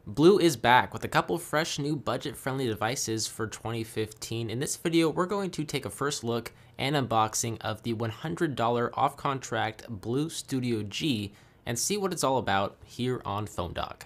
BLU is back with a couple fresh new budget-friendly devices for 2015. In this video, we're going to take a first look and unboxing of the $100 off-contract BLU Studio G and see what it's all about here on PhoneDog.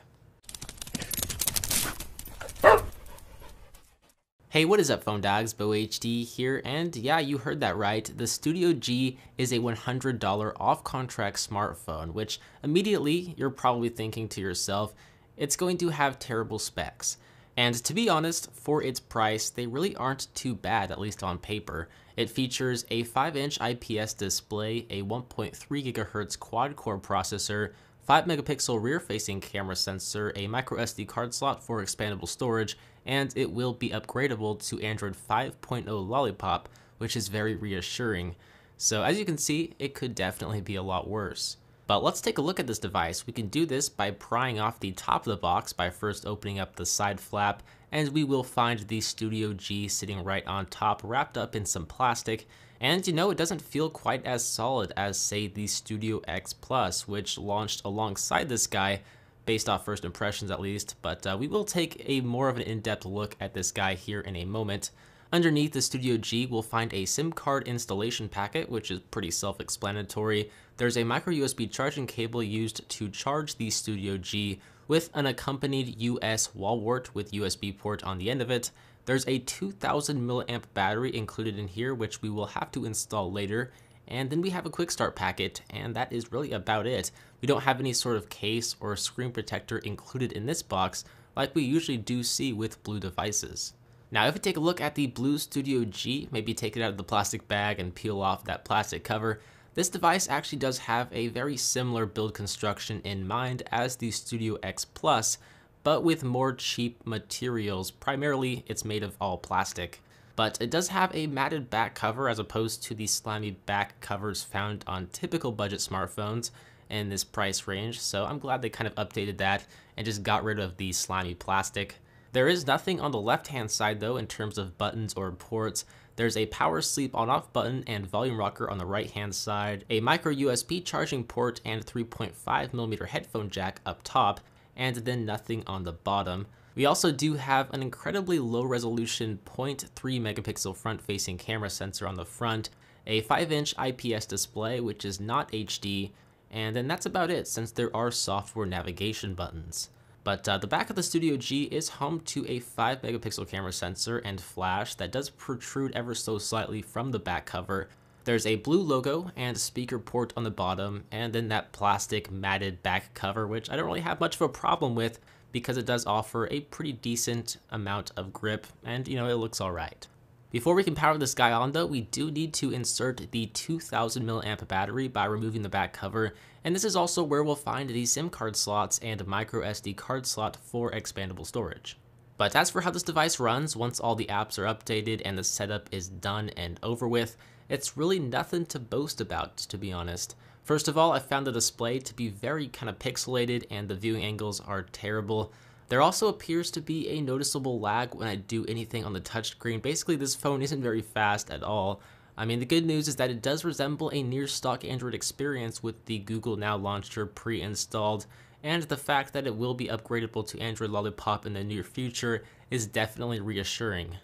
Hey, what is up, Phone Dogs? BoHD here, and yeah, you heard that right. The Studio G is a $100 off-contract smartphone, which immediately you're probably thinking to yourself, it's going to have terrible specs. And to be honest, for its price, they really aren't too bad, at least on paper. It features a 5-inch IPS display, a 1.3 GHz quad-core processor, 5-megapixel rear-facing camera sensor, a microSD card slot for expandable storage, and it will be upgradable to Android 5.0 Lollipop, which is very reassuring. So as you can see, it could definitely be a lot worse. But let's take a look at this device. We can do this by prying off the top of the box by first opening up the side flap, and we will find the Studio G sitting right on top, wrapped up in some plastic. And you know, it doesn't feel quite as solid as, say, the Studio X Plus, which launched alongside this guy, based off first impressions at least, but we will take a more of an in-depth look at this guy here in a moment. Underneath the Studio G, we'll find a SIM card installation packet, which is pretty self-explanatory. There's a micro USB charging cable used to charge the Studio G with an accompanied US wall wart with USB port on the end of it. There's a 2000 milliamp battery included in here, which we will have to install later. And then we have a quick start packet, and that is really about it. We don't have any sort of case or screen protector included in this box like we usually do see with BLU devices. Now if we take a look at the BLU Studio G, maybe take it out of the plastic bag and peel off that plastic cover, this device actually does have a very similar build construction in mind as the Studio X Plus, but with more cheap materials. Primarily it's made of all plastic. But it does have a matted back cover as opposed to the slimy back covers found on typical budget smartphones in this price range, so I'm glad they kind of updated that and just got rid of the slimy plastic. There is nothing on the left-hand side though in terms of buttons or ports. There's a power sleep on-off button and volume rocker on the right-hand side, a micro USB charging port and 3.5mm headphone jack up top, and then nothing on the bottom. We also do have an incredibly low resolution 0.3 megapixel front-facing camera sensor on the front, a 5-inch IPS display which is not HD, and then that's about it since there are software navigation buttons. But the back of the Studio G is home to a 5 megapixel camera sensor and flash that does protrude ever so slightly from the back cover. There's a BLU logo and speaker port on the bottom, and then that plastic matted back cover, which I don't really have much of a problem with because it does offer a pretty decent amount of grip, and you know, it looks alright. Before we can power this guy on though, we do need to insert the 2000 milliamp battery by removing the back cover, and this is also where we'll find the SIM card slots and micro SD card slot for expandable storage. But as for how this device runs, once all the apps are updated and the setup is done and over with, it's really nothing to boast about, to be honest. First of all, I found the display to be very kind of pixelated and the viewing angles are terrible. There also appears to be a noticeable lag when I do anything on the touchscreen. Basically, this phone isn't very fast at all. I mean, the good news is that it does resemble a near stock Android experience with the Google Now launcher pre-installed, and the fact that it will be upgradable to Android Lollipop in the near future is definitely reassuring.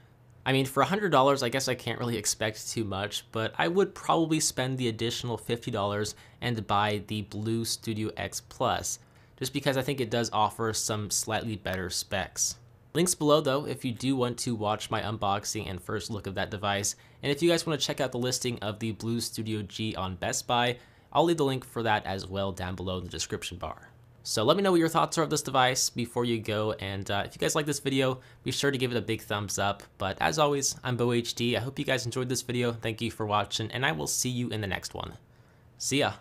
I mean, for $100, I guess I can't really expect too much, but I would probably spend the additional $50 and buy the BLU Studio X Plus, just because I think it does offer some slightly better specs. Links below though if you do want to watch my unboxing and first look of that device, and if you guys want to check out the listing of the BLU Studio G on Best Buy, I'll leave the link for that as well down below in the description bar. So let me know what your thoughts are of this device before you go, and if you guys like this video, be sure to give it a big thumbs up. But as always, I'm BoHD. I hope you guys enjoyed this video. Thank you for watching, and I will see you in the next one. See ya!